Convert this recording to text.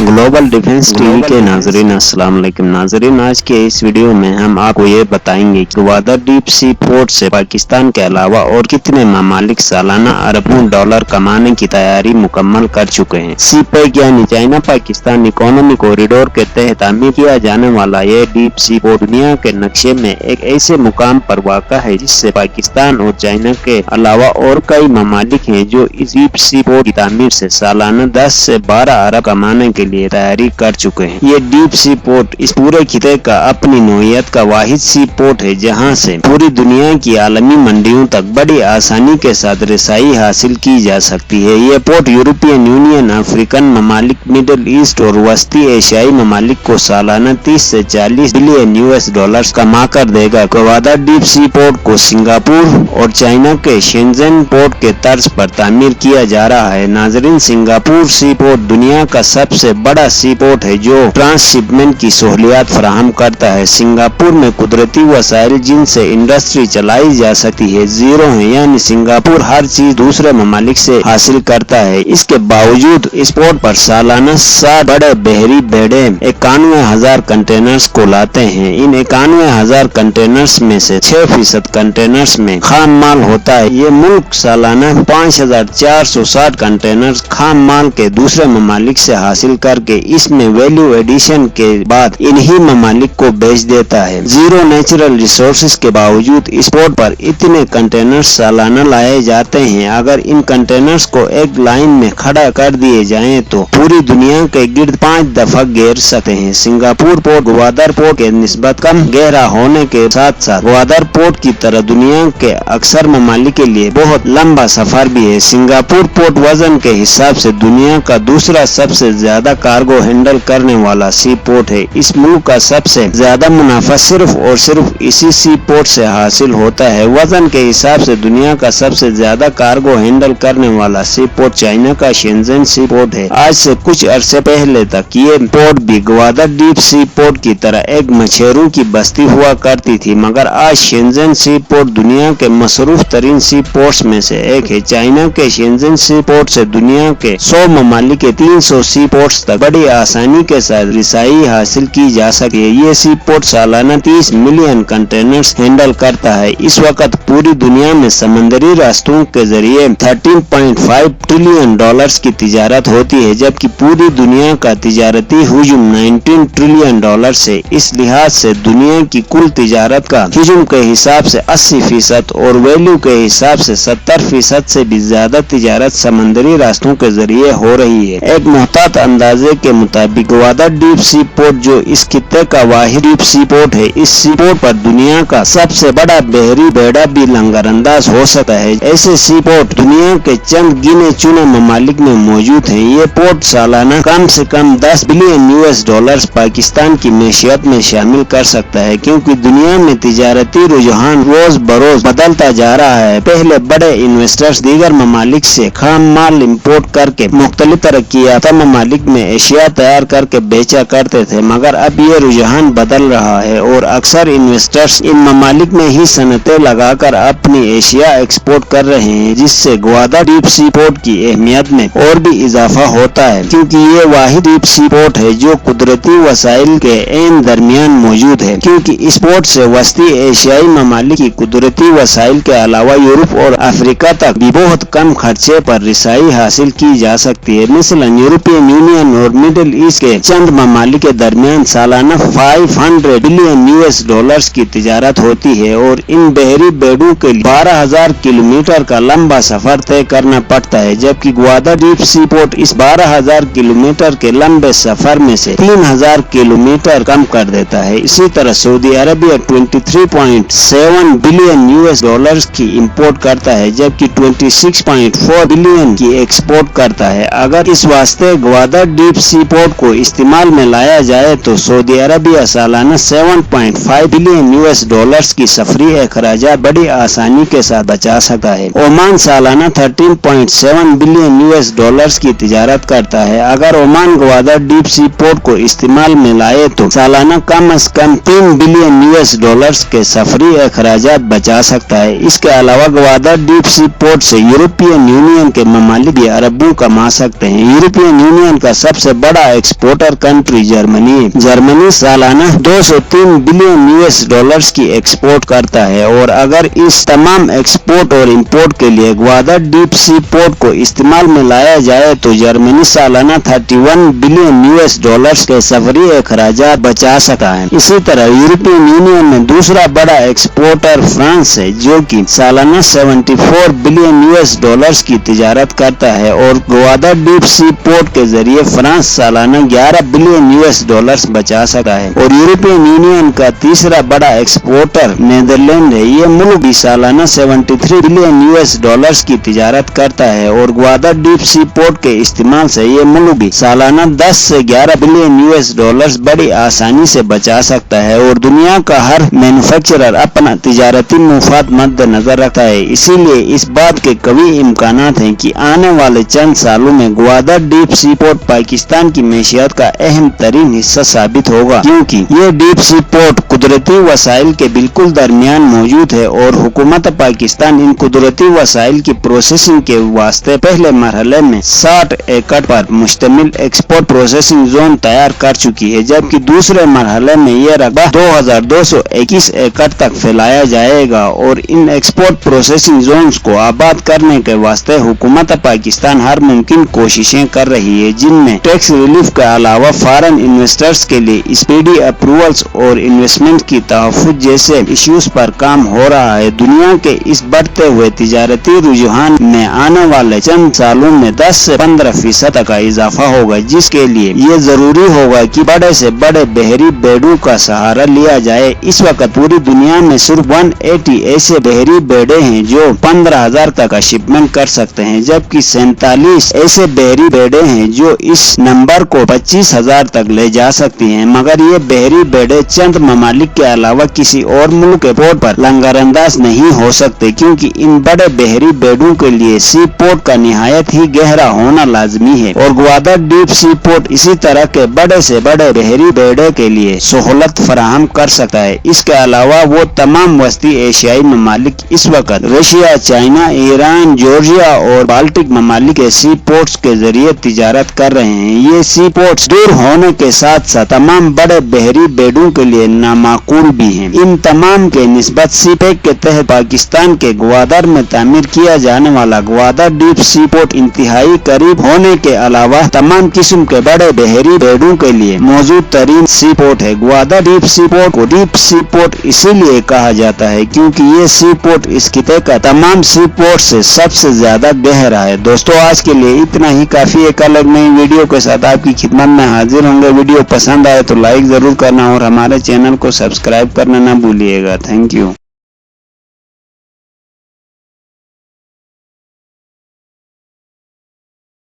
Global defence TV के नाजरीन अस्सलाम वालेकुम नाजरीन, आज के इस वीडियो में हम आपको ये बताएंगे कि ग्वादर डीप सी पोर्ट से पाकिस्तान के अलावा और कितने ममालिक सालाना अरबों डॉलर कमाने की तैयारी मुकम्मल कर चुके हैं। सीपेक यानी चाइना पाकिस्तान इकोनॉमिक कॉरिडोर के तहत तामीर किया जाने वाला ये डीप सी पोर्ट दुनिया के नक्शे में एक ऐसे मुकाम पर वाक़ा है जिससे पाकिस्तान और चाइना के अलावा और कई ममालिक हैं जो इस डीप सी पोर्ट की तामीर से सालाना 10 से 12 अरब कमाने के लिए तैयारी कर चुके हैं। ये डीप सी पोर्ट इस पूरे खिते का अपनी नौइयत का वाहिद सी पोर्ट है जहां से पूरी दुनिया की आलमी मंडियों तक बड़ी आसानी के साथ रसाई हासिल की जा सकती है। ये पोर्ट यूरोपियन यूनियन, अफ्रीकन ममालिक, मिडिल ईस्ट और वस्ती एशियाई ममालिक को सालाना 30 से 40 बिलियन यूएस डॉलर्स कमा कर देगा। ग्वादर डीप सी पोर्ट को सिंगापुर और चाइना के शेंजन पोर्ट के तर्ज पर तामीर किया जा रहा है। नाजरीन, सिंगापुर सी पोर्ट दुनिया का सबसे बड़ा सी पोर्ट है जो ट्रांसशिपमेंट की सहूलियत फराहम करता है। सिंगापुर में कुदरती वसाइल जिनसे इंडस्ट्री चलाई जा सकती है जीरो है, यानी सिंगापुर हर चीज दूसरे ममालिक से हासिल करता है। इसके बावजूद इस पोर्ट पर सालाना 7 बड़े बहरी बेड़े 91,000 कंटेनर्स को लाते हैं। इन 91,000 कंटेनर्स में से 6% कंटेनर्स में खाम माल होता है। ये मुल्क सालाना 5,460 कंटेनर्स खाम माल के दूसरे ममालिक से हासिल करके इसमें वैल्यू एडिशन के बाद इन्हीं ममालिक को बेच देता है। जीरो नेचुरल रिसोर्सेज के बावजूद इस पोर्ट पर इतने कंटेनर्स सालाना लाए जाते हैं। अगर इन कंटेनर्स को एक लाइन में खड़ा कर दिए जाएं तो पूरी दुनिया के गिर्द 5 दफा घेर सकते हैं। सिंगापुर पोर्ट ग्वादर पोर्ट के निस्बत कम गहरा होने के साथ साथ ग्वादर पोर्ट की तरह दुनिया के अक्सर ममालिक के लिए बहुत लंबा सफर भी है। सिंगापुर पोर्ट वजन के हिसाब से दुनिया का दूसरा सबसे ज्यादा कार्गो हैंडल करने वाला सी पोर्ट है। इस मुल्क का सबसे ज्यादा मुनाफा सिर्फ और सिर्फ इसी सी पोर्ट से हासिल होता है। वजन के हिसाब से दुनिया का सबसे ज्यादा कार्गो हैंडल करने वाला सी पोर्ट चाइना का शेंजन सी पोर्ट है। आज से कुछ अरसे पहले तक ये पोर्ट भी ग्वादर डीप सी पोर्ट की तरह एक मछेरों की बस्ती हुआ करती थी, मगर आज शेंजन सी पोर्ट दुनिया के मसरूफ तरीन सी पोर्ट्स में से एक है। चाइना के शेंजन सी पोर्ट से दुनिया के 100 ममालिक के 300 सी पोर्ट्स तक बड़ी आसानी के साथ रिसाई हासिल की जा सके। ये सी पोर्ट सालाना 30 मिलियन कंटेनर्स हैंडल करता है। इस वक्त पूरी दुनिया में समंदरी रास्तों के जरिए 13.5 ट्रिलियन डॉलर्स की तिजारत होती है, जबकि पूरी दुनिया का तिजारती हुजूम 19 ट्रिलियन डॉलर से। इस लिहाज से दुनिया की कुल तिजारत का हुजूम के हिसाब से 80% और वैल्यू के हिसाब से 70% से भी ज्यादा तिजारत समंदरी रास्तों के जरिए हो रही है। एक मुहतात अंदाजे के मुताबिक ग्वादर डीप सी पोर्ट जो इस खित्ते का वाहिद डीप सी पोर्ट है, इस सी पोर्ट पर दुनिया का सबसे बड़ा बहरी बेड़ा भी लंगरअंदाज हो सकता है। ऐसे सी पोर्ट दुनिया के चंद गिने चुने ममालिक में मौजूद हैं। ये पोर्ट सालाना कम से कम 10 बिलियन यूएस डॉलर्स पाकिस्तान की मैशियत में शामिल कर सकता है, क्योंकि दुनिया में तिजारती रुझान रोज बरोज बदलता जा रहा है। पहले बड़े इन्वेस्टर्स दीगर ममालिक से खाम माल इम्पोर्ट करके मुख्तलिफ तरक्की याफ्ता ममालिक में एशिया तैयार करके बेचा करते थे, मगर अब ये रुझान बदल रहा है और अक्सर इन्वेस्टर्स इन ममालिक में ही सनतें लगाकर अपनी एशिया एक्सपोर्ट कर रहे हैं, जिससे ग्वादर डीप सी पोर्ट की अहमियत में और भी इजाफा होता है, क्योंकि ये वाहिद डीप सी पोर्ट है जो कुदरती वसाइल के ऐन दरमियान मौजूद है। क्योंकि इस पोर्ट से वस्ती एशियाई ममालिक की कुदरती वसाइल के अलावा यूरोप और अफ्रीका तक भी बहुत कम खर्चे पर रिसाई हासिल की जा सकती है। मिसलन यूरोपियन यूनियन और मिडिल ईस्ट के चंद ममालिक के दरमियान सालाना 500 बिलियन यूएस डॉलर्स की तिजारत होती है और इन बहरी बेड़ों के लिए 12,000 किलोमीटर का लंबा सफर तय करना पड़ता है, जबकि ग्वादर डीप सी पोर्ट इस 12,000 किलोमीटर के लंबे सफर में से 3,000 किलोमीटर कम कर देता है। इसी तरह Saudi Arabia 23.7 billion US dollars की इंपोर्ट करता है, जबकि 26.4 बिलियन की एक्सपोर्ट करता है। अगर इस वास्ते ग्वादर डीप सी पोर्ट को इस्तेमाल में लाया जाए तो सऊदी अरबिया सालाना 7.5 बिलियन यूएस डॉलर्स की सफरी अखराजात बड़ी आसानी के साथ बचा सकता है। ओमान सालाना 13.7 बिलियन यूएस डॉलर्स की तिजारत करता है। अगर Oman Gwadar deep sea port को इस्तेमाल में लाए तो सालाना कम से कम 3 बिलियन यूएस डॉलर्स के सफरी अखराजात बचा सकता है। इसके अलावा ग्वादर डीप सी पोर्ट से यूरोपियन यूनियन के ममालिक भी अरबों कमा सकते हैं। यूरोपियन यूनियन का सब सबसे बड़ा एक्सपोर्टर कंट्री जर्मनी है। जर्मनी सालाना 203 बिलियन यूएस डॉलर्स की एक्सपोर्ट करता है और अगर इस तमाम एक्सपोर्ट और इंपोर्ट के लिए ग्वादर डीप सी पोर्ट को इस्तेमाल में लाया जाए तो जर्मनी सालाना 31 बिलियन यूएस डॉलर्स के सफरी अखराजात बचा सका है। इसी तरह यूरोपियन यूनियन में दूसरा बड़ा एक्सपोर्टर फ्रांस है, जो कि सालाना 74 बिलियन यूएस डॉलर्स की तिजारत करता है और ग्वादर डीप सी पोर्ट के जरिए फ्रांस सालाना 11 बिलियन यूएस डॉलर्स बचा सका है। और यूरोपियन यूनियन का तीसरा बड़ा एक्सपोर्टर नीदरलैंड है। ये मुल्क भी सालाना 73 बिलियन यूएस डॉलर्स की तिजारत करता है और ग्वादर डीप सी पोर्ट के इस्तेमाल से ये मुल्क भी सालाना 10 से 11 बिलियन यूएस डॉलर्स बड़ी आसानी से बचा सकता है। और दुनिया का हर मैन्युफैक्चरर अपना तिजारती मुफाद मद्देनजर रखता है, इसीलिए इस बात के कवी इम्कानात हैं कि आने वाले चंद सालों में Gwadar deep sea port Pakistan की मैशियत का अहम तरीन हिस्सा साबित होगा, क्योंकि ये डीप सी पोर्ट कुदरती वसाइल के बिल्कुल दरमियान मौजूद है और हुकूमत पाकिस्तान इन कुदरती वसाइल की प्रोसेसिंग के वास्ते पहले मरहले में 60 एकड़ पर मुश्तमिल एक्सपोर्ट प्रोसेसिंग जोन तैयार कर चुकी है, जबकि दूसरे मरहले में यह रकबा 2221 एकड़ तक फैलाया जाएगा। और इन एक्सपोर्ट प्रोसेसिंग जोन्स को आबाद करने के वास्ते हुकूमत पाकिस्तान हर मुमकिन कोशिशें कर रही है, जिनमें टैक्स रिलीफ के अलावा फॉरेन इन्वेस्टर्स के लिए स्पीडी अप्रूवल्स और इन्वेस्टमेंट की तहफ़्फ़ुज़ जैसे इश्यूज पर काम हो रहा है। दुनिया के इस बढ़ते हुए तिजारती रुझान में आने वाले चंद सालों में 10 से 15% तक का इजाफा होगा, जिसके लिए ये जरूरी होगा कि बड़े से बड़े बहरी बेड़ों का सहारा लिया जाए। इस वक्त पूरी दुनिया में सिर्फ 180 ऐसे बहरी बेड़े हैं जो 15,000 तक का शिपमेंट कर सकते हैं, जबकि 47 ऐसे बहरी बेड़े हैं जो इस नंबर को 25,000 तक ले जा सकती हैं। मगर ये बहरी बेड़े चंद ममालिक के अलावा किसी और मुल्क के पोर्ट पर लंगरअंदाज नहीं हो सकते, क्योंकि इन बड़े बहरी बेड़ों के लिए सी पोर्ट का निहायत ही गहरा होना लाजमी है। और ग्वादर डीप सी पोर्ट इसी तरह के बड़े से बड़े बहरी बेड़े के लिए सहूलत फराहम कर सकता है। इसके अलावा वो तमाम वस्ती एशियाई ममालिक इस वक्त रशिया, चाइना, ईरान, जॉर्जिया और बाल्टिक ममालिक के सी पोर्ट्स के जरिए तिजारत कर रहे हैं। ये सी पोर्ट्स दूर होने के साथ साथ तमाम बड़े बहरी बेड़ों के लिए नामाकूल भी हैं। इन तमाम के निस्बत सी पैक के तहत पाकिस्तान के ग्वादर में तामीर किया जाने वाला ग्वादर डीप सी पोर्ट इंतहाई करीब होने के अलावा तमाम किस्म के बड़े बहरी बेड़ों के लिए मौजूद तरीन सी पोर्ट है। ग्वादर डीप सी पोर्ट को डीप सी पोर्ट इसीलिए कहा जाता है क्योंकि ये सी पोर्ट इस खिते का तमाम सी पोर्ट से सबसे ज्यादा गहरा है। दोस्तों, आज के लिए इतना ही काफी। एक अलग नई वीडियो के साथ आपकी खिदमत में हाजिर होंगे। वीडियो पसंद आए तो लाइक जरूर करना और हमारे चैनल को सब्सक्राइब करना ना भूलिएगा। Thank you.